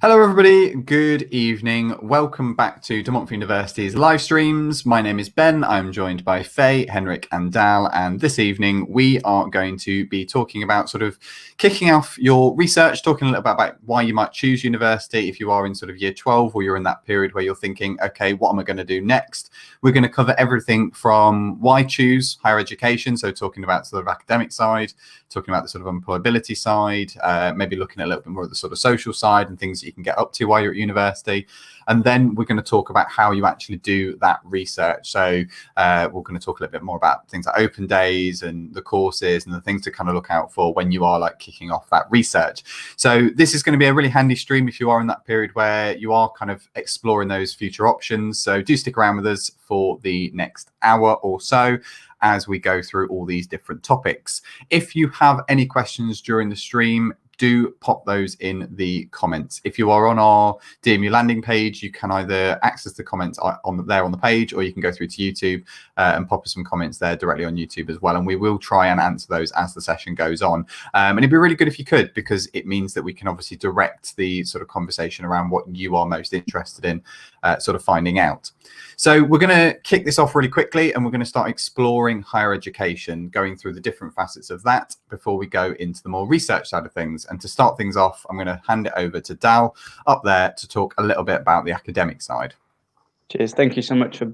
Hello everybody, good evening. Welcome back to De Montfort University's live streams. My name is Ben. I'm joined by Faye, Henrik and Dal, and this evening we are going to be talking about sort of kicking off your research, talking a little bit about why you might choose university if you are in sort of year 12 or you're in that period where you're thinking, okay, what am I going to do next? We're going to cover everything from why choose higher education, so talking about sort of academic side, talking about the sort of employability side, maybe looking at a little bit more of the sort of social side and things that you can get up to while you're at university. And then we're going to talk about how you actually do that research. So we're going to talk a little bit more about things like open days and the courses and the things to kind of look out for when you are like kicking off that research. So this is going to be a really handy stream if you are in that period where you are kind of exploring those future options. So do stick around with us for the next hour or so as we go through all these different topics. If you have any questions during the stream, do pop those in the comments. If you are on our DMU landing page, you can either access the comments on the page, or you can go through to YouTube and pop us some comments there directly on YouTube as well. And we will try and answer those as the session goes on. And it'd be really good if you could, because it means that we can obviously direct the sort of conversation around what you are most interested in sort of finding out. So we're going to kick this off really quickly, and we're going to start exploring higher education, going through the different facets of that before we go into the more research side of things. And to start things off, I'm going to hand it over to Dal up there to talk a little bit about the academic side. Cheers. Thank you so much for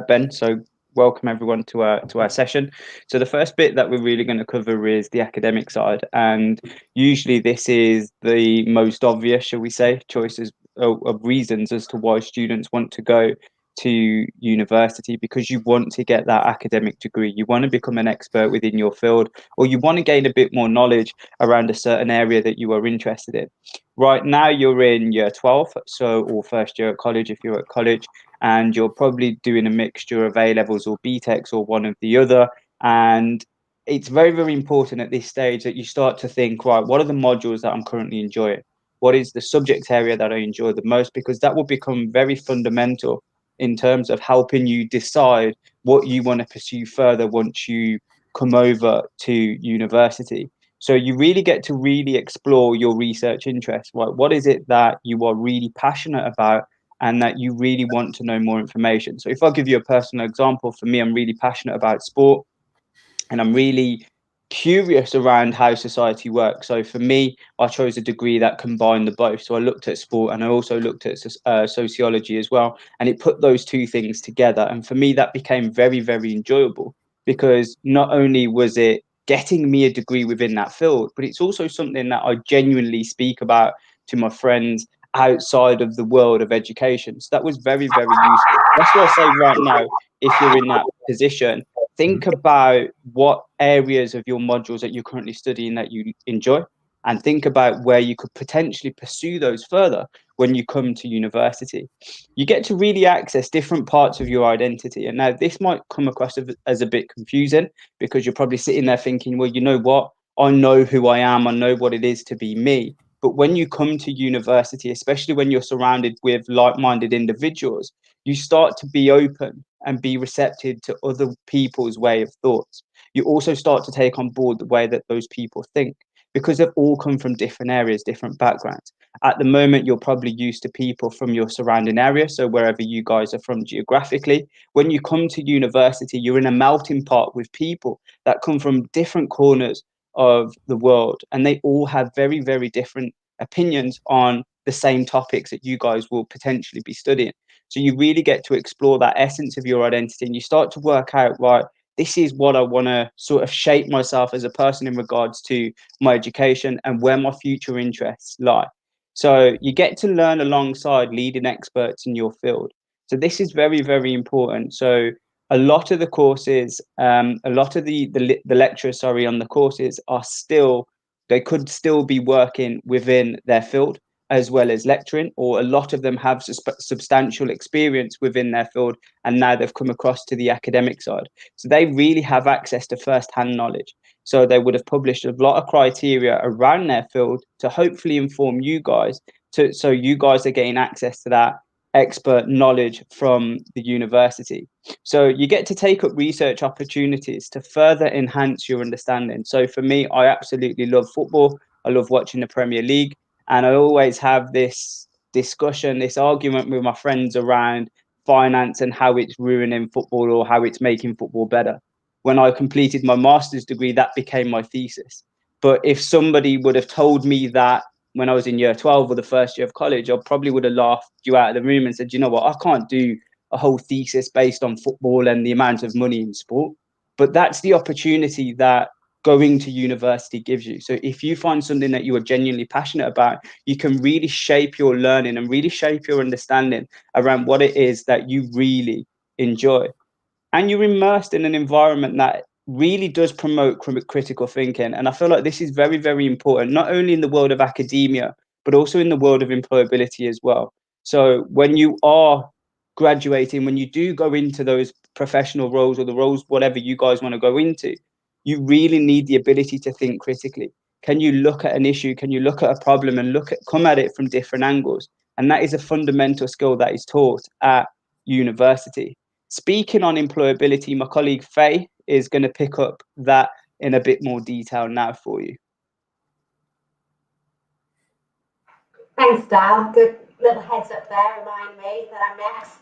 Ben. So welcome everyone to our session. So the first bit that we're really going to cover is the academic side, and usually this is the most obvious, shall we say, choices of reasons as to why students want to go to university, because you want to get that academic degree, you want to become an expert within your field, or you want to gain a bit more knowledge around a certain area that you are interested in. Right now you're in year 12, or first year at college if you're at college, and you're probably doing a mixture of A levels or BTECs or one of the other. And it's very, very important at this stage that you start to think, right, what are the modules that I'm currently enjoying? What is the subject area that I enjoy the most? Because that will become very fundamental in terms of helping you decide what you want to pursue further once you come over to university. So you really get to really explore your research interests. Right? What is it that you are really passionate about and that you really want to know more information? So if I give you a personal example, for me, I'm really passionate about sport, and I'm really curious around how society works. So for me, I chose a degree that combined the both. So I looked at sport and I also looked at sociology as well. And it put those two things together. And for me, that became very, very enjoyable, because not only was it getting me a degree within that field, but it's also something that I genuinely speak about to my friends outside of the world of education. So that was very, very useful. That's what I say right now. If you're in that position, think about what areas of your modules that you're currently studying that you enjoy, and think about where you could potentially pursue those further when you come to university. You get to really access different parts of your identity. And now this might come across as a bit confusing, because you're probably sitting there thinking, well, you know what? I know who I am. I know what it is to be me. But when you come to university, especially when you're surrounded with like-minded individuals, you start to be open and be receptive to other people's way of thoughts. You also start to take on board the way that those people think, because they've all come from different areas, different backgrounds. At the moment, you're probably used to people from your surrounding area, so wherever you guys are from geographically. When you come to university, you're in a melting pot with people that come from different corners of the world, and they all have very, very different opinions on the same topics that you guys will potentially be studying. So you really get to explore that essence of your identity, and you start to work out, right, this is what I want to sort of shape myself as a person in regards to my education and where my future interests lie. So you get to learn alongside leading experts in your field. So this is very, very important. So a lot of the courses, a lot of the lecturers, on the courses are still, they could still be working within their field as well as lecturing, or a lot of them have substantial experience within their field, and now they've come across to the academic side. So they really have access to first-hand knowledge. So they would have published a lot of criteria around their field to hopefully inform you guys, so you guys are getting access to that expert knowledge from the university. So you get to take up research opportunities to further enhance your understanding. So for me, I absolutely love football. I love watching the Premier League. And I always have this discussion, this argument with my friends around finance and how it's ruining football or how it's making football better. When I completed my master's degree, that became my thesis. But if somebody would have told me that when I was in year 12 or the first year of college, I probably would have laughed you out of the room and said, you know what, I can't do a whole thesis based on football and the amount of money in sport. But that's the opportunity that going to university gives you. So if you find something that you are genuinely passionate about, you can really shape your learning and really shape your understanding around what it is that you really enjoy. And you're immersed in an environment that really does promote critical thinking. And I feel like this is very, very important, not only in the world of academia, but also in the world of employability as well. So when you are graduating, when you do go into those professional roles or the roles, whatever you guys want to go into, you really need the ability to think critically. Can you look at an issue? Can you look at a problem and come at it from different angles? And that is a fundamental skill that is taught at university. Speaking on employability, my colleague Faye is going to pick up that in a bit more detail now for you. Thanks, Dal. Good little heads up there, remind me that I'm next.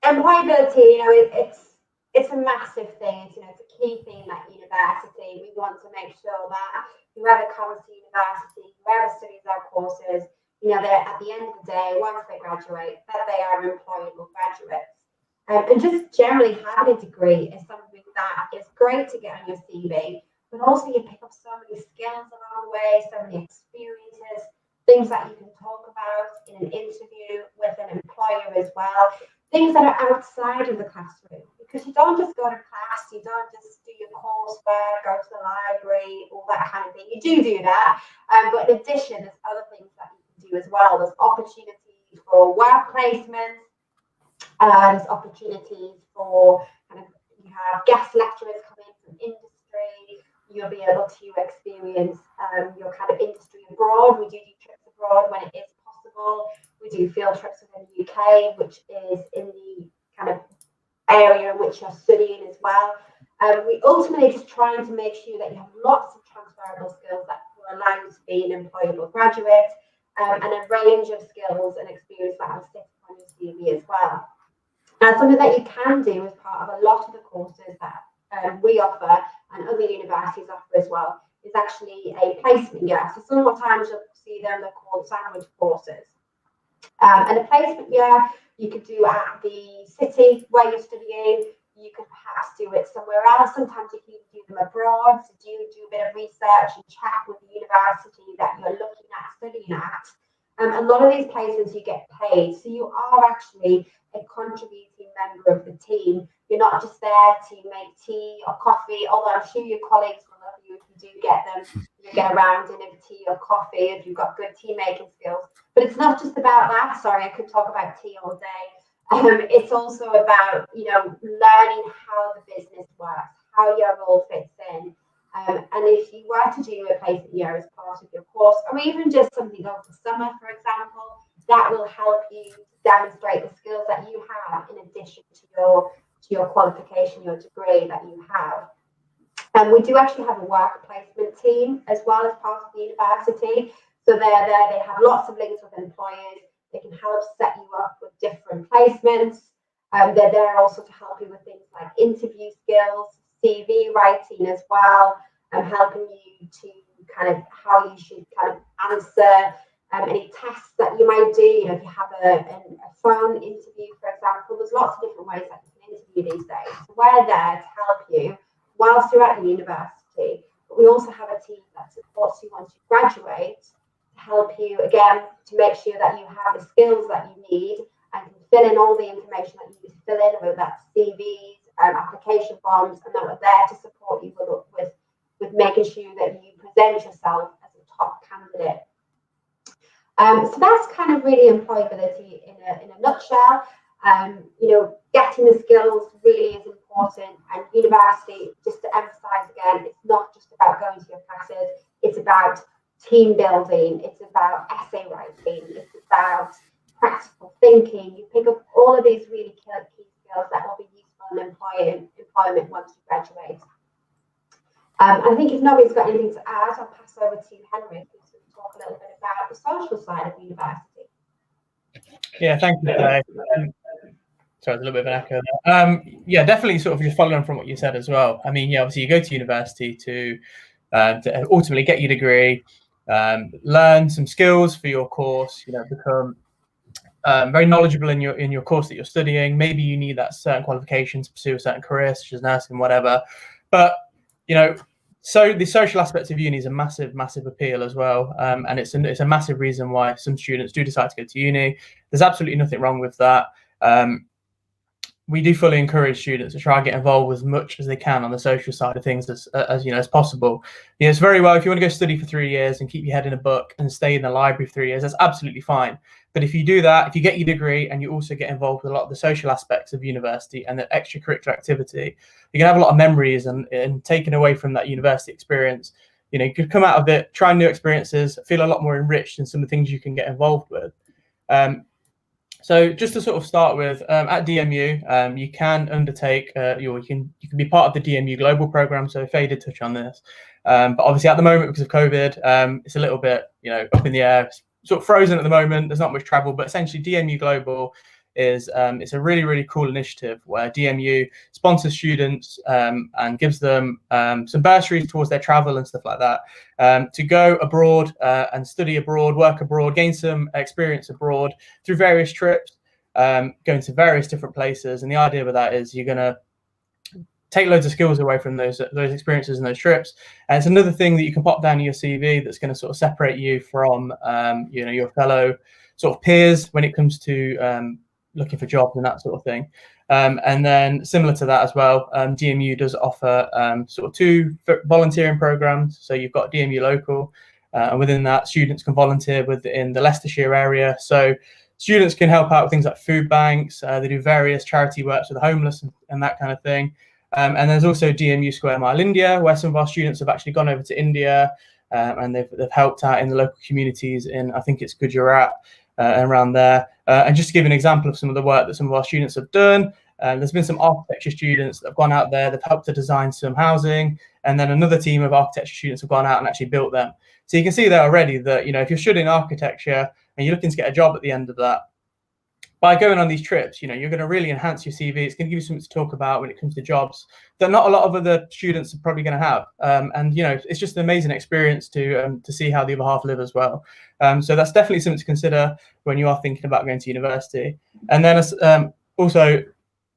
Employability, it's a massive thing. It's a key theme at university. We want to make sure that whoever comes to university, whoever studies our courses, they're at the end of the day, once they graduate, that they are employable graduates. And just generally having a degree is something that is great to get on your CV, but also you pick up so many skills along the way, so many experiences, things that you can talk about in an interview with an employer as well, things that are outside of the classroom, because you don't just go to class, you don't just do your coursework, go to the library, all that kind of thing. You do that, but in addition, there's other things that you can do as well. There's opportunities for work placements, there's opportunities for you have guest lecturers coming from industry. You'll be able to experience your industry abroad. We do trips abroad when it is possible. We do field trips within the UK, which is in the area in which you're studying as well. We ultimately just trying to make sure that you have lots of transferable skills that will allow you to be an employable graduate, and a range of skills and experience that will sit on your CV as well. Now, something that you can do as part of a lot of the courses that we offer and other universities offer as well is actually a placement year. So sometimes you'll see them, they're called sandwich courses. And a placement year you could do at the city where you're studying. You could perhaps do it somewhere else. Sometimes you can do them abroad. So do a bit of research and chat with the university that you're looking at studying at. A lot of these placements you get paid, so you are actually a contributing member of the team. You're not just there to make tea or coffee, although I'm sure your colleagues will love you if you do get them. You get around in a tea or coffee if you've got good tea making skills. But it's not just about that. Sorry, I could talk about tea all day. It's also about learning how the business works, how your role fits in. And if you were to do a placement year as part of your course, or even just something over the summer, for example, that will help you demonstrate the skills that you have in addition to your qualification, your degree that you have. And we do actually have a work placement team as well as part of the university. So they're there, they have lots of links with employers. They can help set you up with different placements. They're there also to help you with things like interview skills, CV writing as well, and helping you to how you should answer any tests that you might do. If you have a phone interview, for example, there's lots of different ways that you can interview these days. So we're there to help you whilst you're at the university. But we also have a team that supports you once you graduate to help you, again, to make sure that you have the skills that you need and can fill in all the information that you need to fill in, whether that's CVs, application forms, and that we're there to support you with making sure that you present yourself as a top candidate. So that's really employability in a nutshell. Getting the skills really is important, and university, just to emphasize again, it's not just about going to your classes, it's about team building, it's about essay writing, it's about practical thinking. You pick up all of these really key skills that will be useful in employment once you graduate. I think if nobody's got anything to add, I'll pass over to Henrik, who's going to talk a little bit about the social side of university. Yeah, thank you, Faye. Sorry, there's a little bit of an echo there. Yeah, definitely sort of just following on from what you said as well. I mean, yeah, obviously you go to university to ultimately get your degree, learn some skills for your course, become very knowledgeable in your course that you're studying. Maybe you need that certain qualification to pursue a certain career, such as nursing, whatever. But, so the social aspects of uni is a massive, massive appeal as well. And it's a massive reason why some students do decide to go to uni. There's absolutely nothing wrong with that. We do fully encourage students to try and get involved as much as they can on the social side of things as possible. It's very well if you want to go study for 3 years and keep your head in a book and stay in the library for 3 years, that's absolutely fine. But if you do that, if you get your degree and you also get involved with a lot of the social aspects of university and the extracurricular activity, you can have a lot of memories and taken away from that university experience. You could come out of it, try new experiences, feel a lot more enriched in some of the things you can get involved with. So just to sort of start with, at DMU, you can undertake, you can be part of the DMU Global program. So Faye did touch on this, but obviously at the moment because of COVID, it's a little bit up in the air, it's sort of frozen at the moment. There's not much travel, but essentially DMU Global is it's a really, really cool initiative where DMU sponsors students and gives them some bursaries towards their travel and stuff like that, to go abroad and study abroad, work abroad, gain some experience abroad through various trips, going to various different places. And the idea with that is you're going to take loads of skills away from those experiences and those trips. And it's another thing that you can pop down in your CV that's going to sort of separate you from your fellow sort of peers when it comes to looking for jobs and that sort of thing. And then similar to that as well, DMU does offer sort of 2 volunteering programs. So you've got DMU Local, and within that, students can volunteer within the Leicestershire area. So students can help out with things like food banks. They do various charity works for the homeless and that kind of thing. And there's also DMU Square Mile India, where some of our students have actually gone over to India, and they've helped out in the local communities in, I think it's Gujarat, around there. And just to give an example of some of the work that some of our students have done, there's been some architecture students that have gone out there, they've helped to design some housing, and then another team of architecture students have gone out and actually built them. So you can see there already that, if you're studying architecture and you're looking to get a job at the end of that, by going on these trips, you're going to really enhance your CV. It's going to give you something to talk about when it comes to jobs that not a lot of other students are probably going to have. And it's just an amazing experience to see how the other half live as well. So that's definitely something to consider when you are thinking about going to university. And then also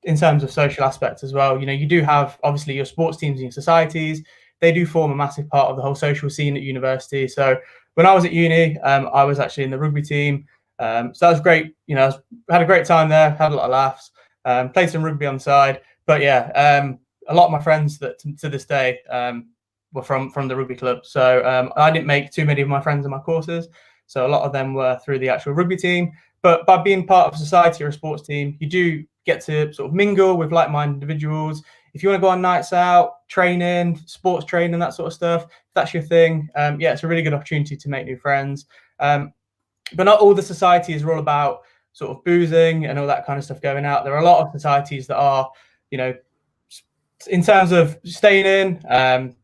in terms of social aspects as well, you do have obviously your sports teams and your societies. They do form a massive part of the whole social scene at university. So when I was at uni, I was actually in the rugby team. So that was great. I had a great time there, had a lot of laughs, played some rugby on the side. But yeah, a lot of my friends that to this day were from the rugby club. So I didn't make too many of my friends in my courses. So a lot of them were through the actual rugby team. But by being part of a society or a sports team, you do get to sort of mingle with like-minded individuals. If you want to go on nights out, training, sports training, that sort of stuff, if that's your thing, it's a really good opportunity to make new friends. But not all the societies are all about sort of boozing and all that kind of stuff going out. There are a lot of societies that are, in terms of staying in,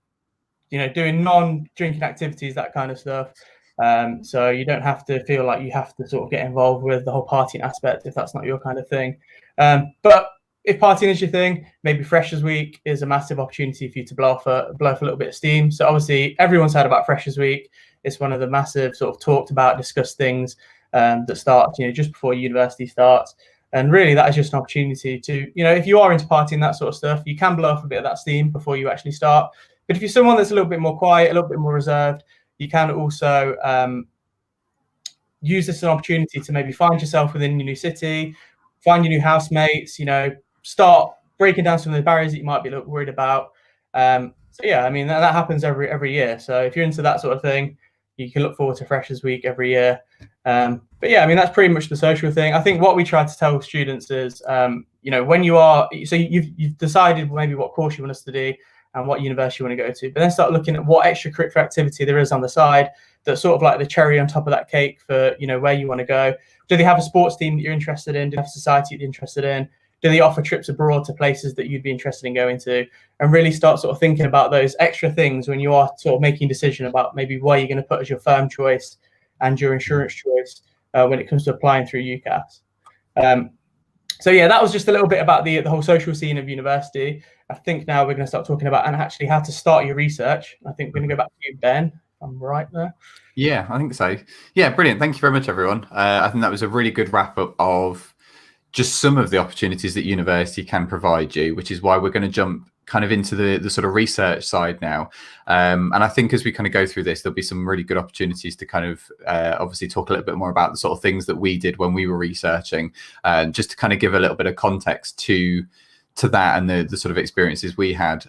doing non-drinking activities, that kind of stuff. So you don't have to feel like you have to sort of get involved with the whole partying aspect if that's not your kind of thing. But if partying is your thing, maybe Freshers Week is a massive opportunity for you to blow off a little bit of steam. So obviously everyone's heard about Freshers Week. It's one of the massive sort of talked about, discussed things that start, just before university starts. And really that is just an opportunity to, if you are into partying, that sort of stuff, you can blow off a bit of that steam before you actually start. But if you're someone that's a little bit more quiet, a little bit more reserved, you can also use this as an opportunity to maybe find yourself within your new city, find your new housemates, start breaking down some of the barriers that you might be a little worried about. So yeah, I mean, that happens every year. So if you're into that sort of thing, you can look forward to Freshers Week every year. But yeah, I mean, that's pretty much the social thing. I think what we try to tell students is, when you are, so you've decided maybe what course you want to study and what university you want to go to, but then start looking at what extracurricular activity there is on the side that's sort of like the cherry on top of that cake for, where you want to go. Do they have a sports team that you're interested in? Do they have a society that you're interested in? Do they offer trips abroad to places that you'd be interested in going to? And really start sort of thinking about those extra things when you are sort of making a decision about maybe where you're going to put as your firm choice and your insurance choice when it comes to applying through UCAS. So yeah, that was just a little bit about the whole social scene of university. I think now we're going to start talking about and actually how to start your research. I think we're going to go back to you, Ben. I'm right there. Yeah, I think so. Yeah, brilliant. Thank you very much, everyone. I think that was a really good wrap up of just some of the opportunities that university can provide you, which is why we're going to jump kind of into the sort of research side now. And I think as we kind of go through this, there'll be some really good opportunities to kind of obviously talk a little bit more about the sort of things that we did when we were researching, just to kind of give a little bit of context to that and the sort of experiences we had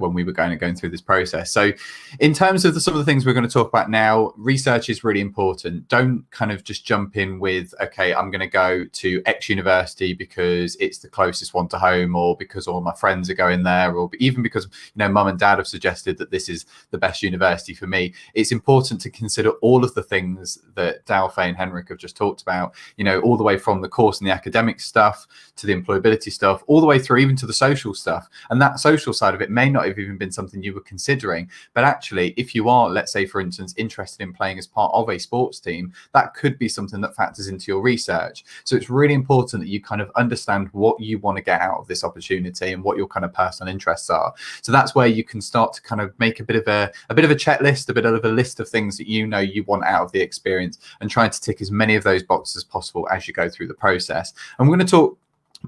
when we were going through this process. So in terms of some of the things we're going to talk about now, research is really important. Don't kind of just jump in with, okay, I'm going to go to X university because it's the closest one to home, or because all my friends are going there, or even because, you know, mum and dad have suggested that this is the best university for me. It's important to consider all of the things that Dal, Faye and Henrik have just talked about, you know, all the way from the course and the academic stuff to the employability stuff, all the way through even to the social stuff. And that social side of it may not have even been something you were considering, but actually if you are, let's say for instance, interested in playing as part of a sports team, that could be something that factors into your research. So it's really important that you kind of understand what you want to get out of this opportunity and what your kind of personal interests are. So that's where you can start to kind of make a bit of a checklist, a bit of a list of things that you know you want out of the experience, and trying to tick as many of those boxes as possible as you go through the process. And we're going to talk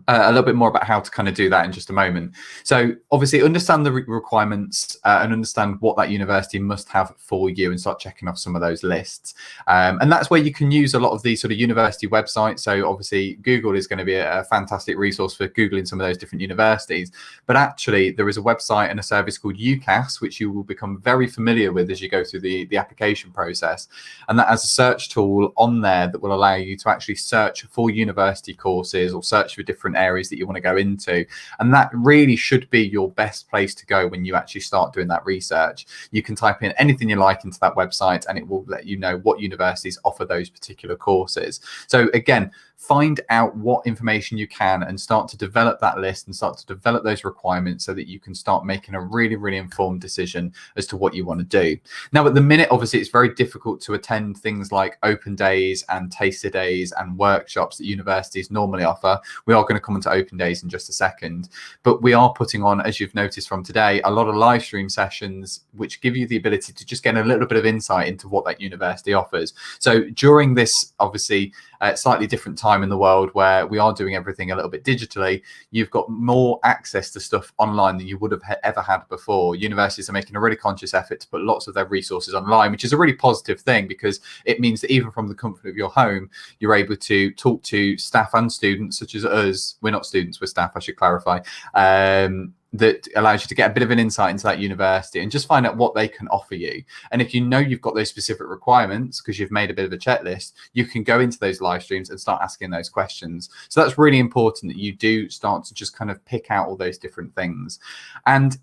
a little bit more about how to kind of do that in just a moment. So obviously understand the requirements and understand what that university must have for you, and start checking off some of those lists. And that's where you can use a lot of these sort of university websites. So obviously Google is going to be a fantastic resource for Googling some of those different universities. But actually there is a website and a service called UCAS, which you will become very familiar with as you go through the application process. And that has a search tool on there that will allow you to actually search for university courses or search for different areas that you want to go into. And that really should be your best place to go when you actually start doing that research. You can type in anything you like into that website and it will let you know what universities offer those particular courses. So again, find out what information you can and start to develop that list and start to develop those requirements so that you can start making a really, really informed decision as to what you want to do. Now, at the minute, obviously, it's very difficult to attend things like open days and taster days and workshops that universities normally offer. We are going to come into open days in just a second, but we are putting on, as you've noticed from today, a lot of live stream sessions, which give you the ability to just get a little bit of insight into what that university offers. So during this, obviously, slightly different time in the world where we are doing everything a little bit digitally, you've got more access to stuff online than you would have ever had before. Universities are making a really conscious effort to put lots of their resources online, which is a really positive thing, because it means that even from the comfort of your home, you're able to talk to staff and students such as us. We're not students, we're staff, I should clarify. That allows you to get a bit of an insight into that university and just find out what they can offer you. And if you know you've got those specific requirements because you've made a bit of a checklist, you can go into those live streams and start asking those questions. So that's really important that you do start to just kind of pick out all those different things. And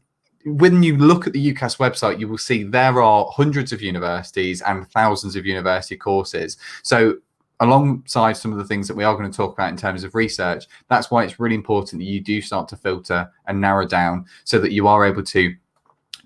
when you look at the UCAS website, you will see there are hundreds of universities and thousands of university courses. So alongside some of the things that we are going to talk about in terms of research, that's why it's really important that you do start to filter and narrow down so that you are able to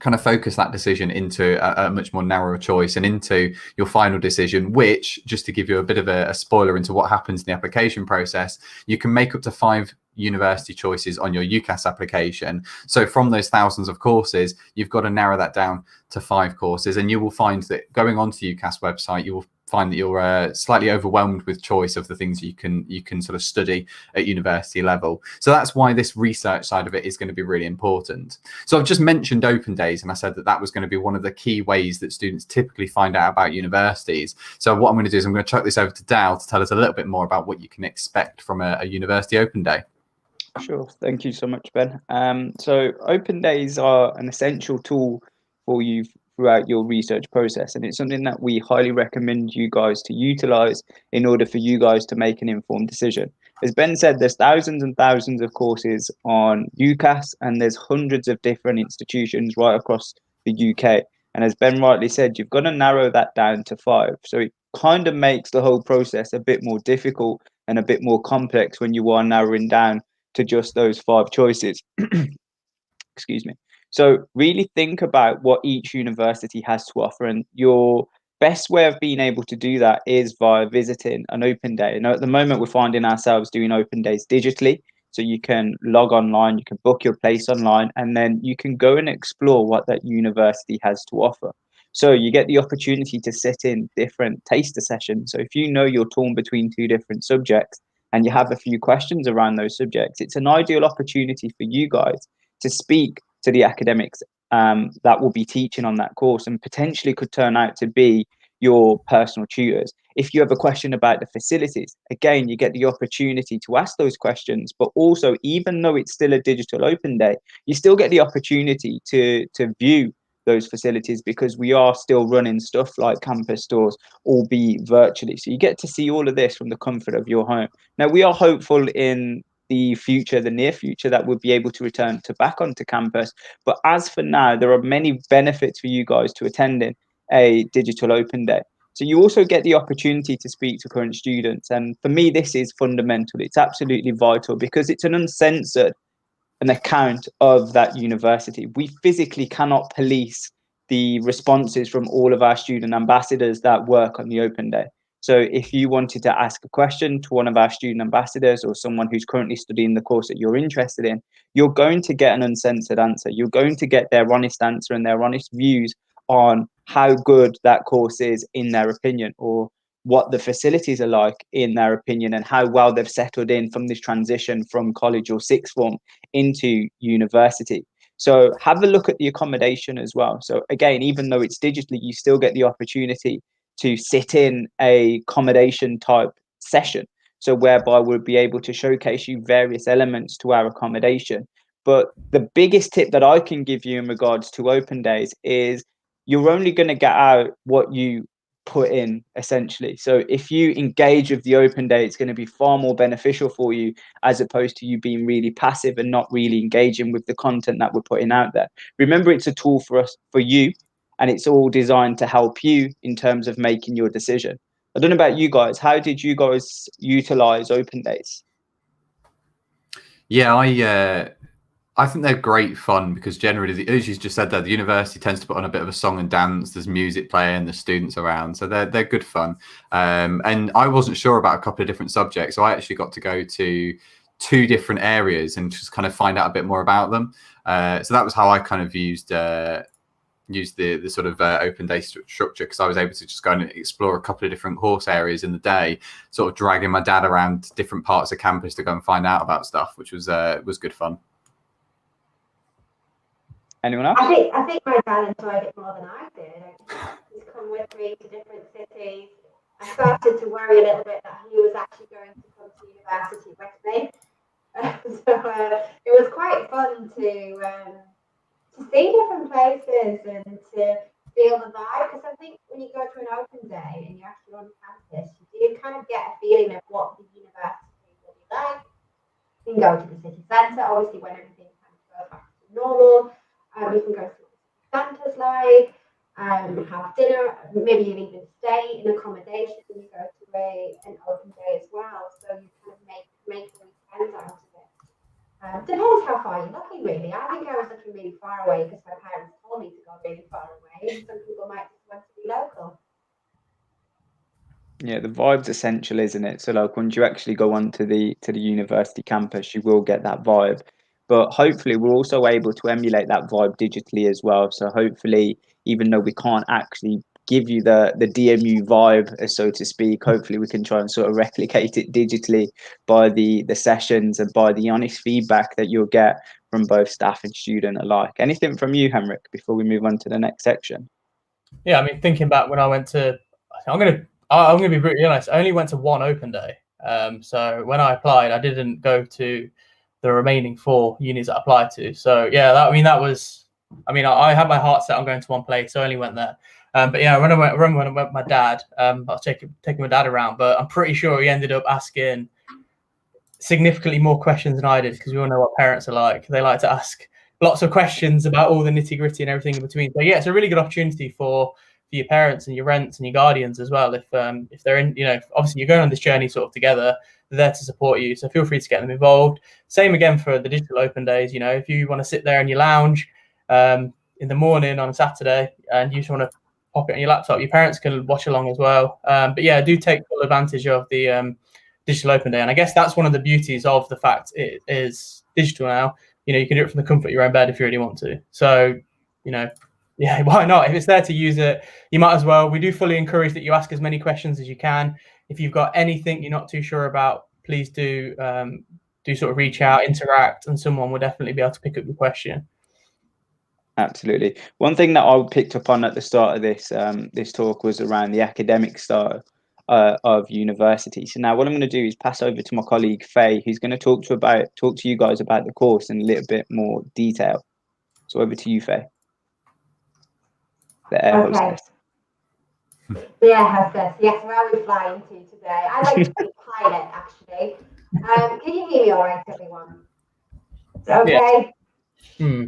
kind of focus that decision into a much more narrow choice and into your final decision, which, just to give you a bit of a spoiler into what happens in the application process, you can make up to 5 university choices on your UCAS application. So from those thousands of courses, you've got to narrow that down to 5 courses. And you will find that going onto the UCAS website, you will find that you're slightly overwhelmed with choice of the things you can sort of study at university level. So that's why this research side of it is going to be really important. So I've just mentioned open days, and I said that that was going to be one of the key ways that students typically find out about universities. So what I'm going to do is I'm going to chuck this over to Dal to tell us a little bit more about what you can expect from a university open day. Sure. Thank you so much, Ben. So open days are an essential tool for you throughout your research process, and it's something that we highly recommend you guys to utilize in order for you guys to make an informed decision. As Ben said, there's thousands and thousands of courses on UCAS, and there's hundreds of different institutions right across the UK. And as Ben rightly said, you've got to narrow that down to 5. So it kind of makes the whole process a bit more difficult and a bit more complex when you are narrowing down to just those 5 choices. Excuse me. So really think about what each university has to offer, and your best way of being able to do that is via visiting an open day. At the moment, we're finding ourselves doing open days digitally. So you can log online, you can book your place online, and then you can go and explore what that university has to offer. So you get the opportunity to sit in different taster sessions. So if you know you're torn between two different subjects and you have a few questions around those subjects, it's an ideal opportunity for you guys to speak to the academics that will be teaching on that course, and potentially could turn out to be your personal tutors. If you have a question about the facilities, again, you get the opportunity to ask those questions, but also, even though it's still a digital open day, you still get the opportunity to view those facilities, because we are still running stuff like campus stores, albeit virtually. So you get to see all of this from the comfort of your home. Now, we are hopeful in the future, the near future, that we'll be able to return to back onto campus. But as for now, there are many benefits for you guys to attending a digital open day. So you also get the opportunity to speak to current students. And for me, this is fundamental. It's absolutely vital, because it's an uncensored an account of that university. We physically cannot police the responses from all of our student ambassadors that work on the open day. So if you wanted to ask a question to one of our student ambassadors or someone who's currently studying the course that you're interested in, you're going to get an uncensored answer. You're going to get their honest answer and their honest views on how good that course is in their opinion, or what the facilities are like in their opinion, and how well they've settled in from this transition from college or sixth form into university. So have a look at the accommodation as well. So again, even though it's digitally, you still get the opportunity to sit in a accommodation type session. So whereby we'll be able to showcase you various elements to our accommodation. But the biggest tip that I can give you in regards to open days is you're only going to get out what you put in, essentially. So if you engage with the open day, it's going to be far more beneficial for you, as opposed to you being really passive and not really engaging with the content that we're putting out there. Remember, it's a tool for us, for you, and it's all designed to help you in terms of making your decision. I don't know about you guys. How did you guys utilize open days? Yeah, I think they're great fun, because generally, as you just said there, the university tends to put on a bit of a song and dance. There's music playing, there's students around, so they're good fun. And I wasn't sure about a couple of different subjects, so I actually got to go to 2 different areas and just kind of find out a bit more about them. So that was how I kind of used the sort of open day structure, because I was able to just go and explore a couple of different course areas in the day, sort of dragging my dad around different parts of campus to go and find out about stuff, which was good fun. Anyone else? I think my dad enjoyed it more than I did. He's come with me to different cities. I started to worry a little bit that he was actually going to come to university with me. So it was quite fun to see different places and to feel the vibe. Because I think when you go to an open day and you're actually on campus, you do kind of get a feeling of what the university will be like. You can go to the city centre, obviously, when everything kind of goes back to normal. You can go to what Santa's like, have dinner, maybe you even stay in accommodation and you go to an open day as well. So you kind of make a weekend out of it. Depends how far you're looking, really. I think I was looking really far away because my parents told me to go really far away. And some people might just want to be local. Yeah, the vibe's essential, isn't it? So like once you actually go onto the university campus, you will get that vibe. But hopefully we're also able to emulate that vibe digitally as well. So hopefully, even though we can't actually give you the DMU vibe, so to speak, hopefully we can try and sort of replicate it digitally by the sessions and by the honest feedback that you'll get from both staff and student alike. Anything from you, Henrik, before we move on to the next section? Yeah, I mean, thinking back when I went to, I'm gonna be brutally honest. I only went to one open day. So when I applied, I didn't go to the remaining 4 unis that I applied to. So yeah, I had my heart set on going to one place, so I only went there. But yeah, when I went with my dad, I was taking my dad around, but I'm pretty sure he ended up asking significantly more questions than I did, because we all know what parents are like. They like to ask lots of questions about all the nitty gritty and everything in between. So yeah, it's a really good opportunity for your parents and your rents and your guardians as well. If they're in, obviously you're going on this journey sort of together, they're there to support you. So feel free to get them involved. Same again for the digital open days. If you want to sit there in your lounge in the morning on a Saturday and you just want to pop it on your laptop. Your parents can watch along as well. But yeah, do take full advantage of the digital open day. And I guess that's one of the beauties of the fact it is digital now. You know, you can do it from the comfort of your own bed if you really want to. So, you know, yeah, why not? If it's there to use it, you might as well. We do fully encourage that you ask as many questions as you can. If you've got anything you're not too sure about, please do sort of reach out, interact, and someone will definitely be able to pick up your question. Absolutely. One thing that I picked up on at the start of this talk was around the academic style of university. So now what I'm going to do is pass over to my colleague Faye, who's going to talk to you guys about the course in a little bit more detail. So over to you, Faye. The air hostess. The air hostess. Yes, where are we flying to today? I like to be pilot, actually. Can you hear me all right, everyone? Okay. Yeah.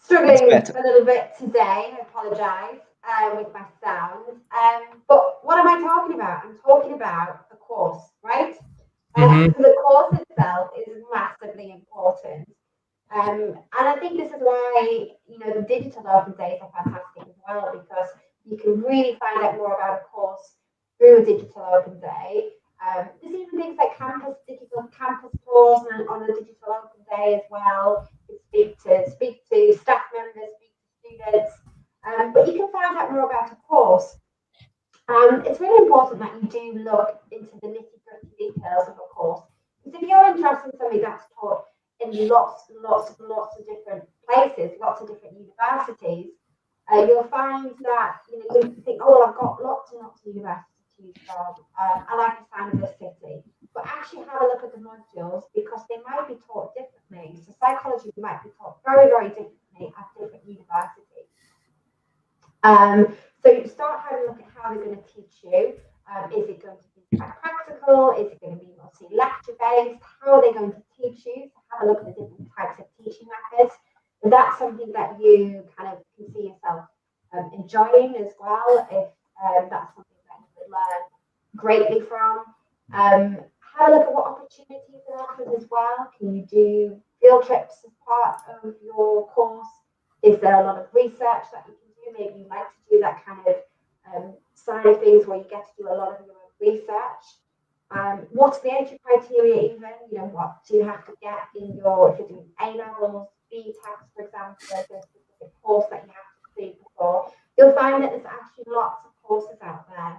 Struggling a little bit today. I apologise with my sound. But what am I talking about? I'm talking about the course, right? The course itself is massively important. And I think this is why, you know, the digital open days are fantastic as well, because you can really find out more about a course through a digital open day. There's even things like digital campus tours on a digital open day as well. You speak to staff members, speak to students, but you can find out more about a course. It's really important that you do look into the nitty-gritty details of a course, because if you're interested in something that's taught in lots of different places, lots of different universities, you'll find that, you know, you think, oh, well, I've got lots and lots of universities to choose from. I like the sound of this city, but actually have a look at the modules, because they might be taught differently. So psychology might be taught very, very differently at different universities. So you start having a look at how they're going to teach you. Is it going to be quite practical? Is it going to be mostly lecture based? How are they going to teach you? So have a look at the different types of teaching methods. And that's something that you kind of can see yourself enjoying as well, if that's something that you would learn greatly from. Have a look at what opportunities are offered as well. Can you do field trips as part of your course? Is there a lot of research that you can do? Maybe you like to do that kind of side of things where you get to do a lot of your own research. What's the entry criteria even? You know, what do you have to get in your, if you're doing A-levels, B-Tex, for example, there's a specific course that you have to complete before. You'll find that there's actually lots of courses out there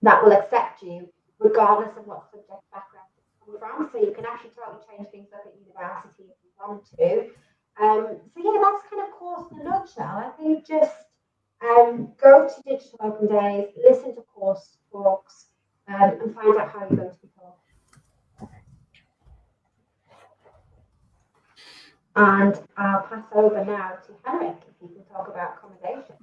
that will accept you regardless of what subject background you're coming from. So you can actually totally change things up at university if you want to. So yeah, that's kind of course in a nutshell. I think just go to digital open days, listen to course talks, and find out how you're going to be taught. And I'll pass over now to Henrik, if you can talk about accommodation.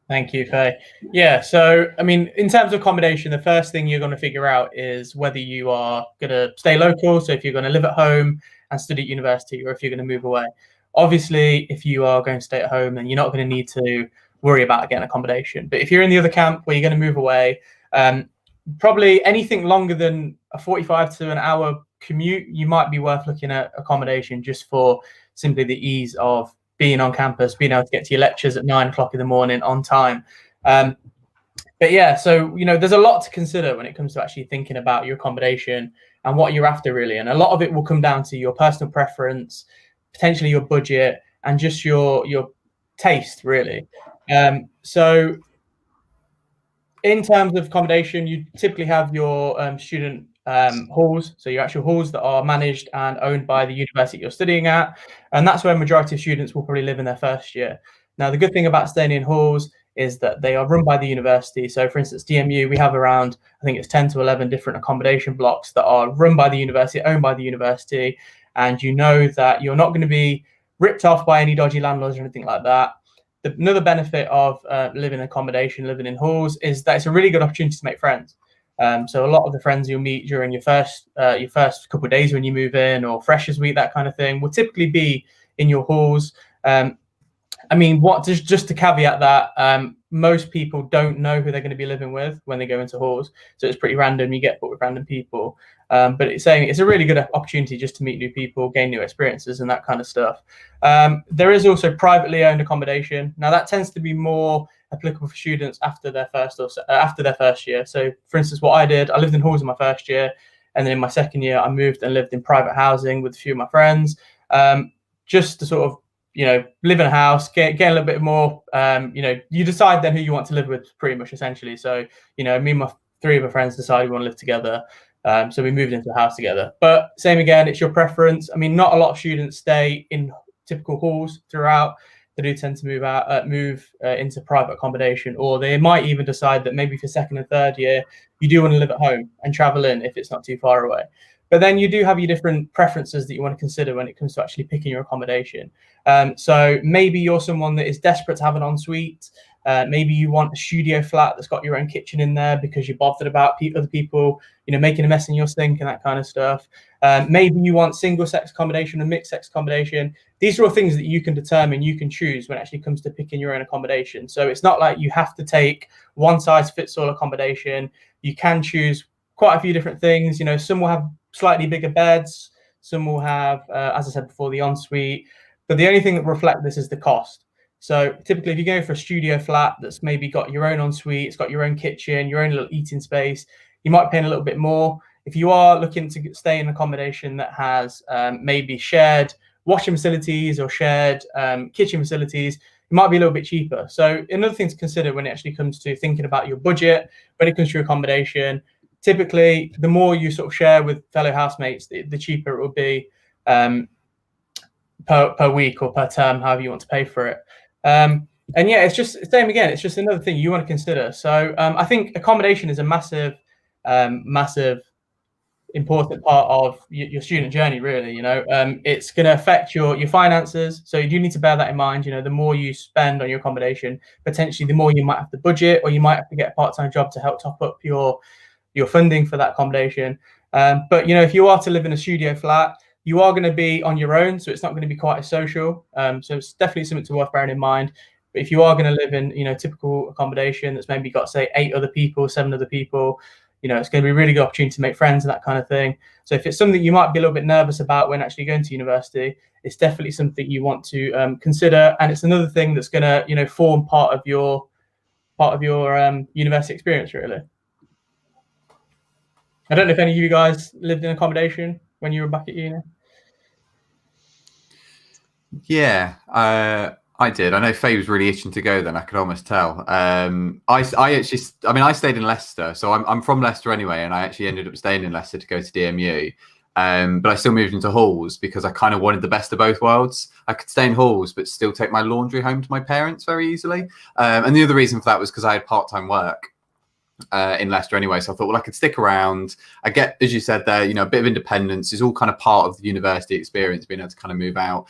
Thank you, Faye. Yeah, so, I mean, in terms of accommodation, the first thing you're going to figure out is whether you are going to stay local, so if you're going to live at home and study at university, or if you're going to move away. Obviously, if you are going to stay at home, then you're not going to need to worry about getting accommodation. But if you're in the other camp where you're going to move away, probably anything longer than a 45 to an hour commute, you might be worth looking at accommodation, just for simply the ease of being on campus, being able to get to your lectures at 9 o'clock in the morning on time. But yeah, so, you know, there's a lot to consider when it comes to actually thinking about your accommodation and what you're after, really. And a lot of it will come down to your personal preference, potentially your budget, and just your taste, really. So in terms of accommodation, you typically have your student halls, so your actual halls that are managed and owned by the university you're studying at, and that's where majority of students will probably live in their first year. Now, the good thing about staying in halls is that they are run by the university. So, for instance, DMU, we have around, I think it's 10 to 11 different accommodation blocks that are run by the university, owned by the university, and you know that you're not going to be ripped off by any dodgy landlords or anything like that. Another benefit of living in accommodation, living in halls, is that it's a really good opportunity to make friends. So a lot of the friends you'll meet during your first couple of days when you move in, or freshers week, that kind of thing, will typically be in your halls. I mean, just to caveat that, most people don't know who they're going to be living with when they go into halls, so it's pretty random. You get put with random people, but it's a really good opportunity just to meet new people, gain new experiences, and that kind of stuff. There is also privately owned accommodation. Now, that tends to be more, applicable for students after their first year. So, for instance, what I did, I lived in halls in my first year, and then in my second year, I moved and lived in private housing with a few of my friends, just to sort of, live in a house, get a little bit more. You decide then who you want to live with, pretty much essentially. So, me and three of my friends decided we want to live together. So we moved into a house together. But same again, it's your preference. I mean, not a lot of students stay in typical halls throughout. They do tend to move into private accommodation, or they might even decide that maybe for second and third year, you do want to live at home and travel in if it's not too far away. But then you do have your different preferences that you want to consider when it comes to actually picking your accommodation. So maybe you're someone that is desperate to have an ensuite. Maybe you want a studio flat that's got your own kitchen in there because you're bothered about other people, making a mess in your sink and that kind of stuff. Maybe you want single-sex accommodation and mixed-sex accommodation. These are all things that you can determine, you can choose when it actually comes to picking your own accommodation. So it's not like you have to take one-size-fits-all accommodation. You can choose quite a few different things. Some will have slightly bigger beds. Some will have, as I said before, the ensuite. But the only thing that reflects this is the cost. So typically, if you go for a studio flat that's maybe got your own ensuite, it's got your own kitchen, your own little eating space, you might pay a little bit more. If you are looking to stay in accommodation that has maybe shared washing facilities or shared kitchen facilities, it might be a little bit cheaper. So another thing to consider when it actually comes to thinking about your budget, when it comes to your accommodation, typically the more you sort of share with fellow housemates, the cheaper it will be per week or per term, however you want to pay for it. And yeah, it's just same again. It's just another thing you want to consider. So I think accommodation is a massive important part of your student journey, really. It's going to affect your finances, so you do need to bear that in mind. The more you spend on your accommodation, potentially the more you might have to budget, or you might have to get a part-time job to help top up your funding for that accommodation. But if you are to live in a studio flat, you are going to be on your own, so it's not going to be quite as social. So it's definitely something to worth bearing in mind. But if you are going to live in typical accommodation that's maybe got, say, 7 other people, it's going to be a really good opportunity to make friends and that kind of thing. So if it's something you might be a little bit nervous about when actually going to university, it's definitely something you want to consider. And it's another thing that's going to form part of your university experience, really. I don't know if any of you guys lived in accommodation when you were back at uni. Yeah, I did. I know Faye was really itching to go then. I could almost tell. I stayed in Leicester, so I'm from Leicester anyway, and I actually ended up staying in Leicester to go to DMU. But I still moved into halls because I kind of wanted the best of both worlds. I could stay in halls, but still take my laundry home to my parents very easily. And the other reason for that was because I had part-time work in Leicester anyway, so I thought, well, I could stick around. I get, as you said there, a bit of independence is all kind of part of the university experience, being able to kind of move out.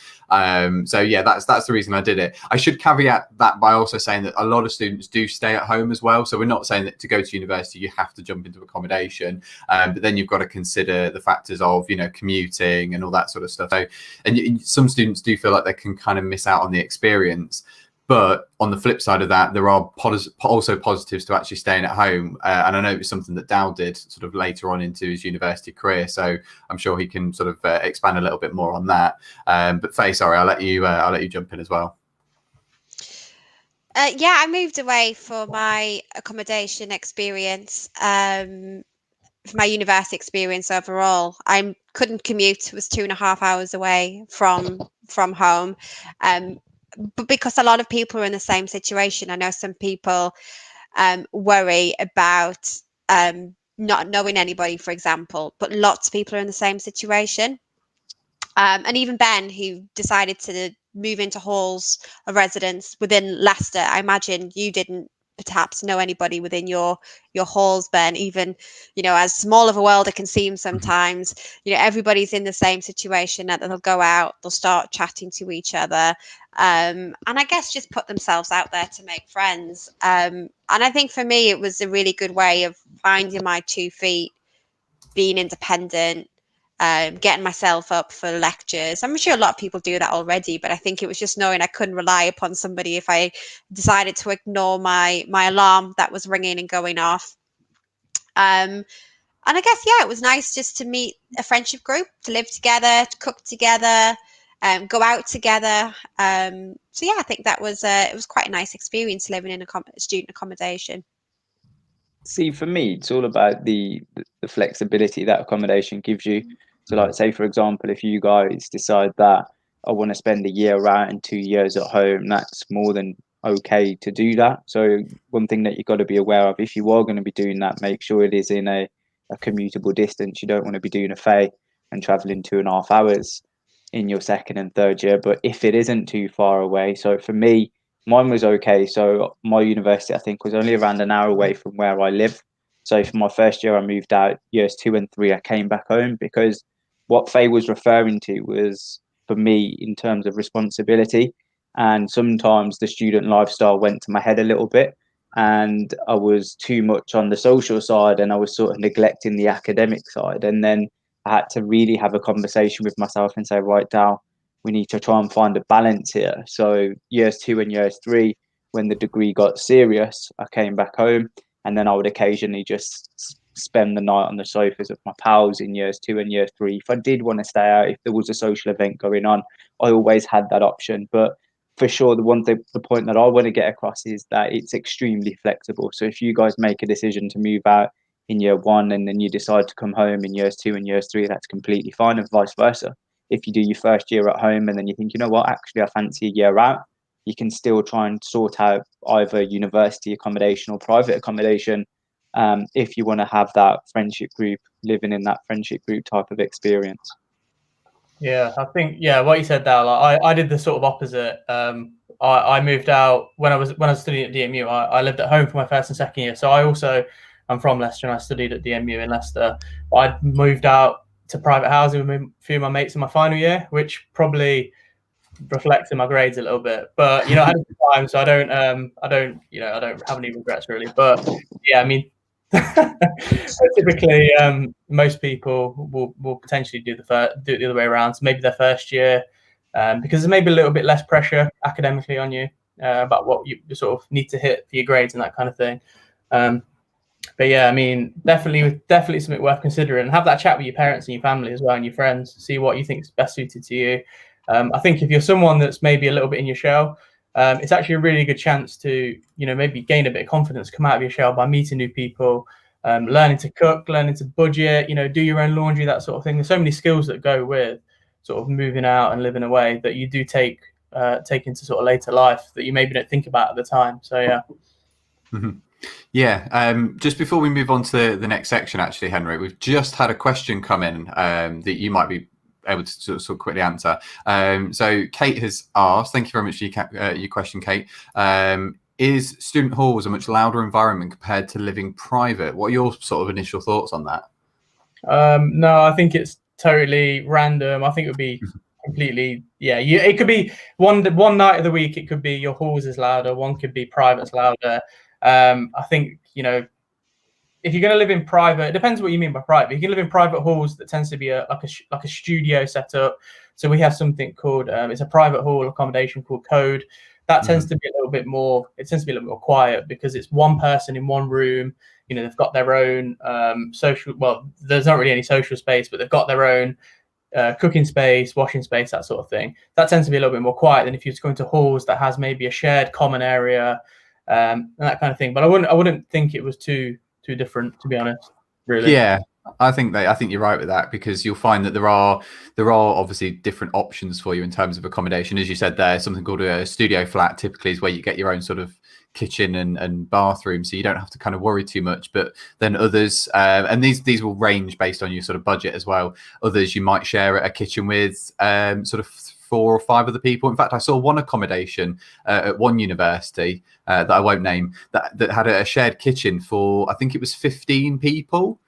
So yeah, that's the reason I did it. I should caveat that by also saying that a lot of students do stay at home as well. So we're not saying that to go to university you have to jump into accommodation, but then you've got to consider the factors of commuting and all that sort of stuff. So, and some students do feel like they can kind of miss out on the experience. But on the flip side of that, there are also positives to actually staying at home. And I know it was something that Dow did sort of later on into his university career. So I'm sure he can sort of expand a little bit more on that. But Faye, sorry, I'll let you jump in as well. Yeah, I moved away for my accommodation experience. For my university experience overall, I couldn't commute. It was 2.5 hours away from home. But because a lot of people are in the same situation, I know some people worry about not knowing anybody, for example, but lots of people are in the same situation. And even Ben, who decided to move into halls of residence within Leicester, I imagine you didn't perhaps know anybody within your halls, Ben, even as small of a world it can seem sometimes. Everybody's in the same situation, that they'll go out, they'll start chatting to each other, and I guess just put themselves out there to make friends. And I think for me it was a really good way of finding my 2 feet, being independent, getting myself up for lectures. I'm sure a lot of people do that already, but I think it was just knowing I couldn't rely upon somebody if I decided to ignore my alarm that was ringing and going off. And I guess, yeah, it was nice just to meet a friendship group, to live together, to cook together, go out together. So yeah, I think that was it was quite a nice experience living in a student accommodation. See, for me, it's all about the flexibility that accommodation gives you. So, like, say, for example, if you guys decide that I want to spend a year out and 2 years at home, that's more than okay to do that. So, one thing that you've got to be aware of, if you are going to be doing that, make sure it is in a commutable distance. You don't want to be doing a FE and traveling 2.5 hours in your second and third year. But if it isn't too far away, so for me, mine was okay. So my university, I think, was only around an hour away from where I live. So for my first year, I moved out. Years 2 and 3, I came back home, because what Faye was referring to was, for me, in terms of responsibility. And sometimes the student lifestyle went to my head a little bit, and I was too much on the social side, and I was sort of neglecting the academic side. And then I had to really have a conversation with myself and say, right, Dal, we need to try and find a balance here. So years 2 and years 3, when the degree got serious, I came back home, and then I would occasionally just spend the night on the sofas with my pals in years 2 and years 3. If I did want to stay out, if there was a social event going on, I always had that option. But for sure, the point that I want to get across is that it's extremely flexible. So if you guys make a decision to move out in year 1 and then you decide to come home in years 2 and years 3, that's completely fine, and vice versa. If you do your first year at home and then you think, you know what, actually I fancy a year out, you can still try and sort out either university accommodation or private accommodation, if you want to have that friendship group, living in that friendship group type of experience. Yeah, I think what you said there. Like, I did the sort of opposite. I moved out when I was studying at DMU. I lived at home for my first and second year. So I'm from Leicester and I studied at DMU in Leicester. I moved out to private housing with a few of my mates in my final year, which probably reflects in my grades a little bit. But I had a good time, so I don't have any regrets really. But yeah, I mean, typically most people will potentially do it the other way around. So maybe their first year, because there's maybe a little bit less pressure academically on you about what you sort of need to hit for your grades and that kind of thing. But yeah, I mean, definitely something worth considering. And have that chat with your parents and your family as well, and your friends. See what you think is best suited to you. I think if you're someone that's maybe a little bit in your shell, it's actually a really good chance to, maybe gain a bit of confidence, come out of your shell by meeting new people, learning to cook, learning to budget, do your own laundry, that sort of thing. There's so many skills that go with sort of moving out and living away that you do take into sort of later life that you maybe don't think about at the time. So yeah. Mm-hmm. Yeah. Just before we move on to the next section, actually, Henry, we've just had a question come in that you might be able to sort of quickly answer. So Kate has asked, thank you very much for your question, Kate. Is student halls a much louder environment compared to living private? What are your sort of initial thoughts on that? No, I think it's totally random. I think it would be completely, it could be one night of the week, it could be your halls is louder, one could be private's louder. I think, if you're going to live in private, it depends what you mean by private. You can live in private halls that tends to be like a studio setup. So we have something called it's a private hall accommodation called Code. That tends to be a little bit more. It tends to be a little bit more quiet because it's one person in one room. They've got their own social. Well, there's not really any social space, but they've got their own cooking space, washing space, that sort of thing. That tends to be a little bit more quiet than if you go into halls that has maybe a shared common area and that kind of thing. But I wouldn't think it was too different, to be honest, really. Yeah, I think you're right with that, because you'll find that there are obviously different options for you in terms of accommodation. As you said there, something called a studio flat typically is where you get your own sort of kitchen and bathroom, so you don't have to kind of worry too much. But then others, and these will range based on your sort of budget as well. Others you might share a kitchen with sort of 4 or 5 other people. In fact, I saw one accommodation at one university that I won't name that had a shared kitchen for, I think it was 15 people.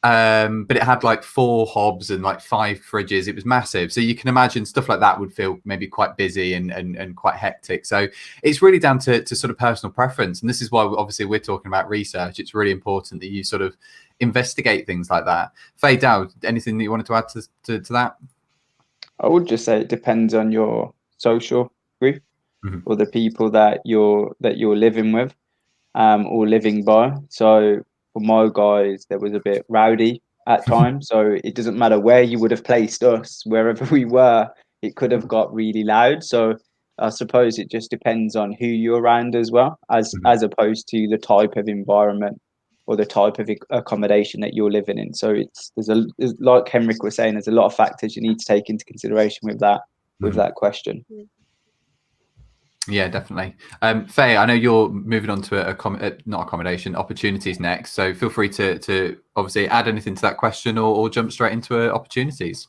But it had like 4 hobs and like 5 fridges. It was massive. So you can imagine stuff like that would feel maybe quite busy and quite hectic. So it's really down to sort of personal preference. And this is why obviously we're talking about research. It's really important that you sort of investigate things like that. Faye, Dow, anything that you wanted to add to that? I would just say it depends on your social group or the people that you're living with or living by. So for my guys, there was a bit rowdy at times. So it doesn't matter where you would have placed us, wherever we were, it could have got really loud. So I suppose it just depends on who you're around as well, as opposed to the type of environment or the type of accommodation that you're living in. So there's like Henrik was saying, there's a lot of factors you need to take into consideration with that question. Yeah, definitely. Faye, I know you're moving on to not accommodation, opportunities next. So feel free to obviously add anything to that question or jump straight into opportunities.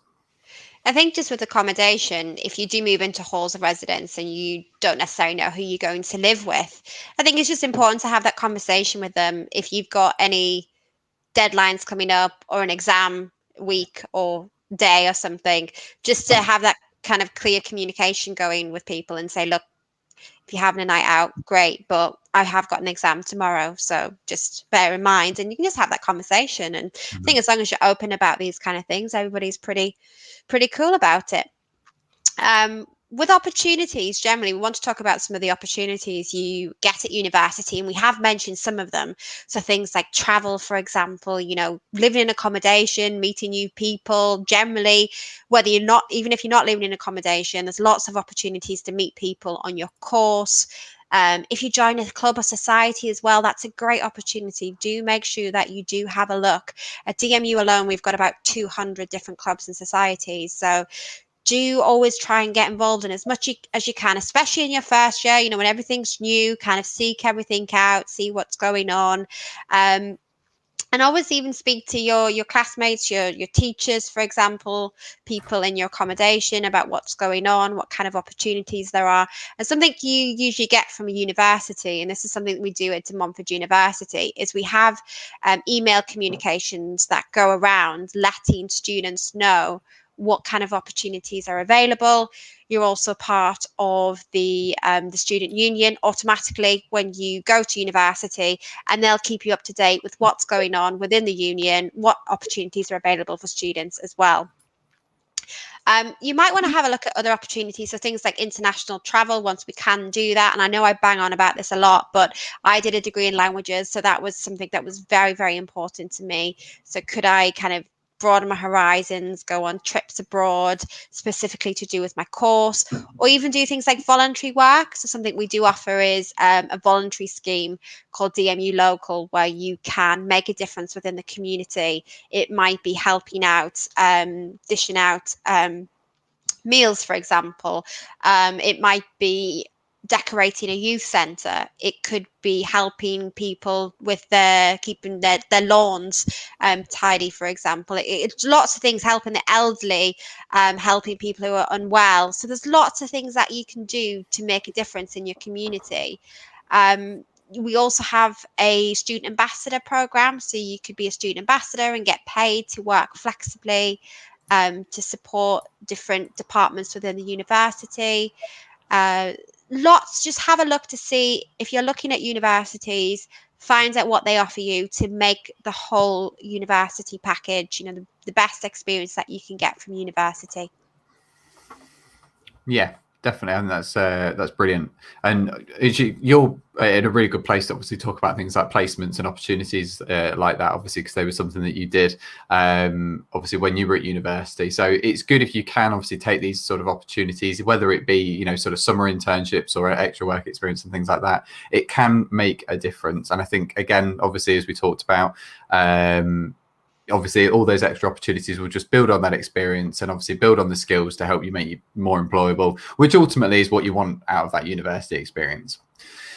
I think just with accommodation, if you do move into halls of residence and you don't necessarily know who you're going to live with, I think it's just important to have that conversation with them. If you've got any deadlines coming up or an exam week or day or something, just to have that kind of clear communication going with people and say, look, if you're having a night out, great, but I have got an exam tomorrow, so just bear in mind. And you can just have that conversation. And I think as long as you're open about these kind of things, everybody's pretty cool about it. With opportunities, generally, we want to talk about some of the opportunities you get at university, and we have mentioned some of them. So things like travel, for example, living in accommodation, meeting new people. Generally, even if you're not living in accommodation, there's lots of opportunities to meet people on your course. If you join a club or society as well, that's a great opportunity. Do make sure that you do have a look. At DMU alone, we've got about 200 different clubs and societies. So do always try and get involved in as much as you can, especially in your first year, when everything's new, kind of seek everything out, see what's going on. And always even speak to your classmates, your teachers, for example, people in your accommodation about what's going on, what kind of opportunities there are. And something you usually get from a university, and this is something that we do at De Montfort University, is we have email communications that go around letting students know what kind of opportunities are available. You're also part of the student union automatically when you go to university, and they'll keep you up to date with what's going on within the union, what opportunities are available for students as well. You might want to have a look at other opportunities, so things like international travel once we can do that. And I know I bang on about this a lot, but I did a degree in languages, so that was something that was very, very important to me. So could I kind of broaden my horizons, go on trips abroad specifically to do with my course, or even do things like voluntary work? So something we do offer is a voluntary scheme called DMU Local, where you can make a difference within the community. It might be helping out, dishing out meals, for example. It might be decorating a youth centre. It could be helping people with keeping their lawns tidy, for example. It's lots of things, helping the elderly, helping people who are unwell. So there's lots of things that you can do to make a difference in your community. We also have a student ambassador program, so you could be a student ambassador and get paid to work flexibly to support different departments within the university. Just have a look to see if you're looking at universities, find out what they offer you to make the whole university package, the best experience that you can get from university. Yeah, definitely, and that's brilliant. And you're in a really good place to obviously talk about things like placements and opportunities like that, obviously, because they were something that you did obviously when you were at university. So it's good if you can obviously take these sort of opportunities, whether it be sort of summer internships or extra work experience and things like that. It can make a difference. And I think, again, obviously, as we talked about, obviously all those extra opportunities will just build on that experience and obviously build on the skills to help you make you more employable, which ultimately is what you want out of that university experience.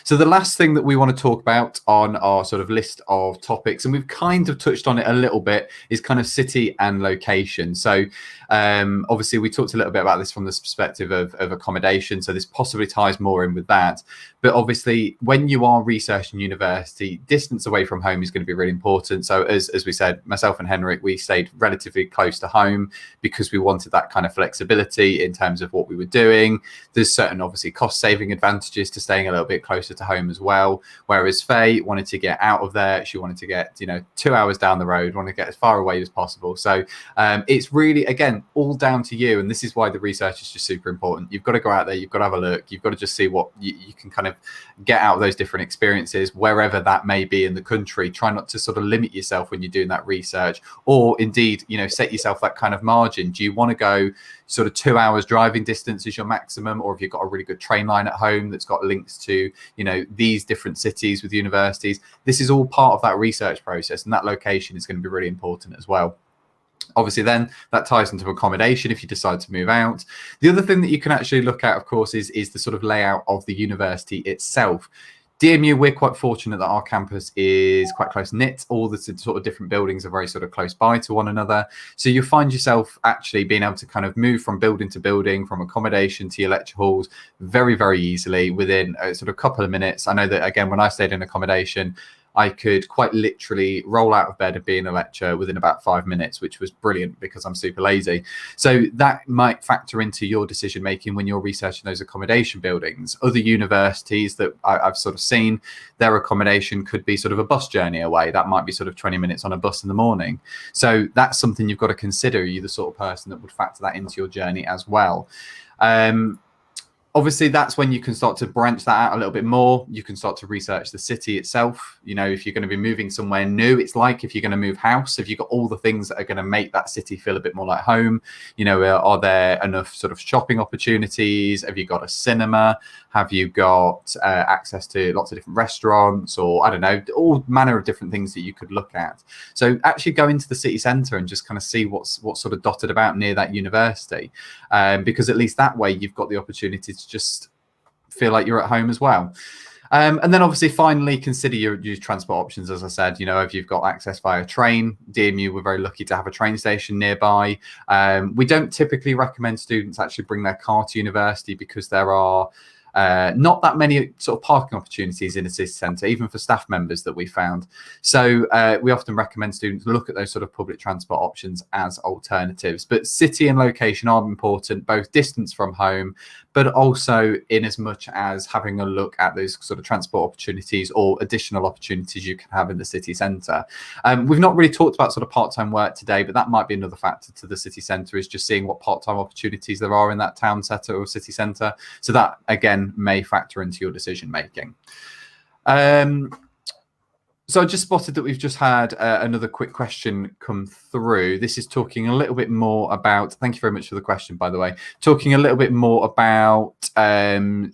So the last thing that we want to talk about on our sort of list of topics, and we've kind of touched on it a little bit, is kind of city and location. So obviously we talked a little bit about this from the perspective of accommodation, so this possibly ties more in with that. But obviously when you are researching university, distance away from home is going to be really important. So as we said, myself and Henrik, we stayed relatively close to home because we wanted that kind of flexibility in terms of what we were doing. There's certain obviously cost saving advantages to staying a little bit closer to home as well, whereas Faye wanted to get out of there. She wanted to get 2 hours down the road, wanted to get as far away as possible. So it's really, again, all down to you, and this is why the research is just super important. You've got to go out there, you've got to have a look, you've got to just see what you can kind of get out of those different experiences wherever that may be in the country. Try not to sort of limit yourself when you're doing that research, or indeed set yourself that kind of margin. Do you want to go sort of 2 hours driving distance is your maximum, or if you've got a really good train line at home that's got links to, you know, these different cities with universities. This is all part of that research process, and that location is going to be really important as well. Obviously, then that ties into accommodation if you decide to move out. The other thing that you can actually look at, of course, is the sort of layout of the university itself. DMU, we're quite fortunate that our campus is quite close knit. All the sort of different buildings are very sort of close by to one another. So you find yourself actually being able to kind of move from building to building, from accommodation to your lecture halls very, very easily within a sort of couple of minutes. I know that, again, when I stayed in accommodation, I could quite literally roll out of bed and be in a lecture within about 5 minutes, which was brilliant because I'm super lazy. So that might factor into your decision making when you're researching those accommodation buildings. Other universities that I've sort of seen, their accommodation could be sort of a bus journey away. That might be sort of 20 minutes on a bus in the morning. So that's something you've got to consider. Are you the sort of person that would factor that into your journey as well? Obviously, that's when you can start to branch that out a little bit more. You can start to research the city itself. You know, if you're going to be moving somewhere new, it's like if you're going to move house, if you've got all the things that are going to make that city feel a bit more like home, you know, are there enough sort of shopping opportunities? Have you got a cinema? Have you got access to lots of different restaurants, or I don't know, all manner of different things that you could look at. So actually go into the city centre and just kind of see what's sort of dotted about near that university, because at least that way you've got the opportunity to just feel like you're at home as well. And then obviously finally consider your transport options. As I said, you know, if you've got access via train, DMU, we're very lucky to have a train station nearby. We don't typically recommend students actually bring their car to university because there are not that many sort of parking opportunities in a city centre, even for staff members that we found. So we often recommend students look at those sort of public transport options as alternatives. But city and location are important, both distance from home, but also in as much as having a look at those sort of transport opportunities or additional opportunities you can have in the city centre. We've not really talked about sort of part-time work today, but that might be another factor to the city centre, is just seeing what part-time opportunities there are in that town centre or city centre. So that, again, may factor into your decision making. So I just spotted that we've just had another quick question come through. This is talking a little bit more about, thank you very much for the question, by the way, talking a little bit more about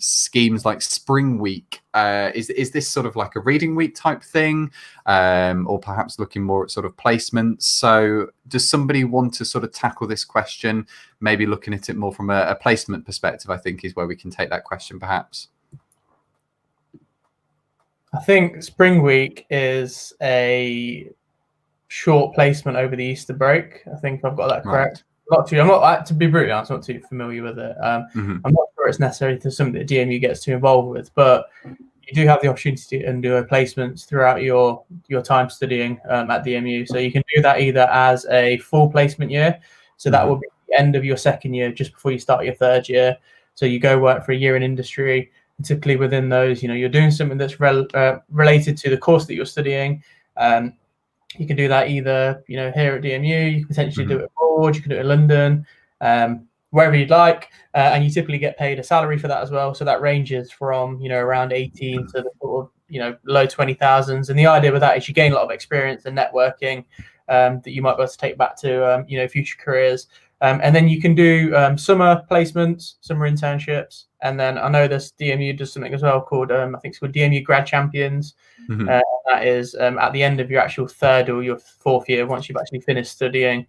schemes like Spring Week. Is this sort of like a reading week type thing, or perhaps looking more at sort of placements? So does somebody want to sort of tackle this question, maybe looking at it more from a placement perspective, I think is where we can take that question perhaps. I think Spring Week is a short placement over the Easter break. I think I've got that correct. Right. I'm not, to be brutally honest, not too familiar with it. I'm not sure it's necessarily something that DMU gets too involved with, but you do have the opportunity to do placements throughout your time studying at DMU. So you can do that either as a full placement year. So that will be the end of your second year, just before you start your third year. So you go work for a year in industry. Typically within those, you know, you're doing something that's related to the course that you're studying. You can do that either, you know, here at DMU. You can potentially do it abroad. You can do it in London, wherever you'd like, and you typically get paid a salary for that as well. So that ranges from, you know, around 18 to the sort of, you know, low 20,000s. And the idea with that is you gain a lot of experience and networking that you might be able to take back to, you know, future careers. And then you can do summer placements, summer internships. And then I know this DMU does something as well called, I think it's called DMU Grad Champions. That is at the end of your actual third or your fourth year, once you've actually finished studying,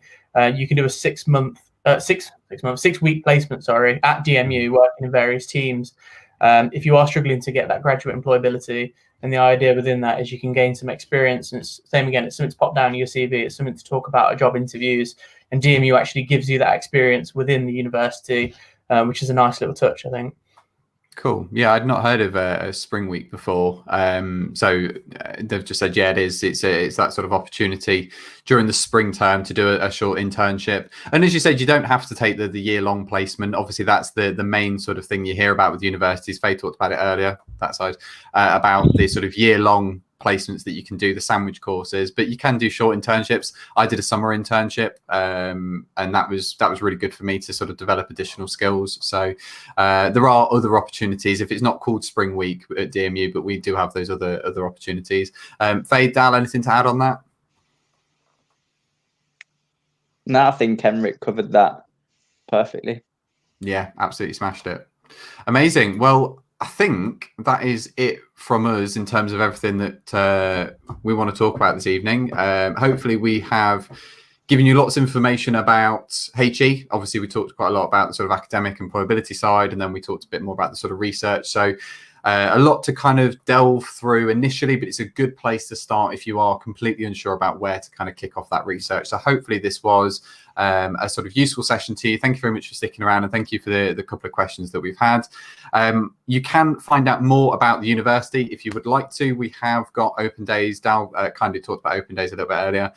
you can do a 6 week placement, at DMU, working in various teams. If you are struggling to get that graduate employability, and the idea within that is you can gain some experience. And it's same again, it's something to pop down your CV. It's something to talk about at job interviews. And DMU actually gives you that experience within the university, which is a nice little touch, I think. Cool. Yeah, I'd not heard of a Spring Week before. So they've just said, yeah, it is. It's that sort of opportunity during the spring term to do a short internship. And as you said, you don't have to take the year-long placement. Obviously, that's the main sort of thing you hear about with universities. Faye talked about it earlier, that side, about the sort of year-long placements that you can do, the sandwich courses, but you can do short internships. I did a summer internship, and that was really good for me to sort of develop additional skills. So there are other opportunities, if it's not called Spring Week at DMU, but we do have those other opportunities. Faye, Dal, anything to add on that? No, I think Henrik covered that perfectly. Yeah, absolutely smashed it. Amazing. Well, I think that is it from us in terms of everything that we want to talk about this evening. Hopefully we have given you lots of information about HE. Obviously, we talked quite a lot about the sort of academic employability side, and then we talked a bit more about the sort of research. So a lot to kind of delve through initially, but it's a good place to start if you are completely unsure about where to kind of kick off that research. So hopefully this was a sort of useful session to you. Thank you very much for sticking around, and thank you for the couple of questions that we've had. You can find out more about the university if you would like to. We have got open days. Dal kind of talked about open days a little bit earlier.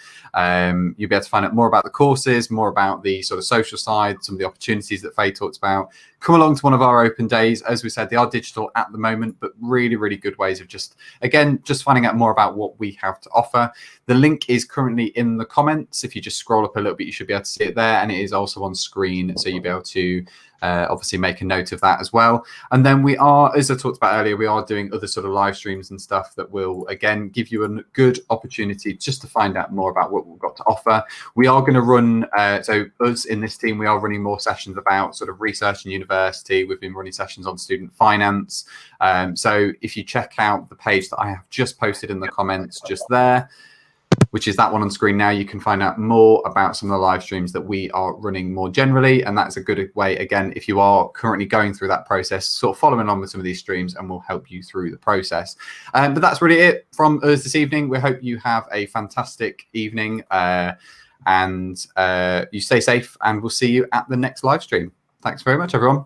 You'll be able to find out more about the courses, more about the sort of social side, some of the opportunities that Faye talked about. Come along to one of our open days. As we said, they are digital at the moment, but really, really good ways of just finding out more about what we have to offer. The link is currently in the comments. If you just scroll up a little bit, you should be able to see it there, and it is also on screen, so you'll be able to obviously make a note of that as well. And then we are, as I talked about earlier, we are doing other sort of live streams and stuff that will, again, give you a good opportunity just to find out more about what we've got to offer. We are going to run, so us in this team, we are running more sessions about sort of research and university. We've been running sessions on student finance. So if you check out the page that I have just posted in the comments just there, which is that one on screen now, you can find out more about some of the live streams that we are running more generally. And that's a good way, again, if you are currently going through that process, sort of following on with some of these streams, and we'll help you through the process. But that's really it from us this evening. We hope you have a fantastic evening and you stay safe, and we'll see you at the next live stream. Thanks very much, everyone.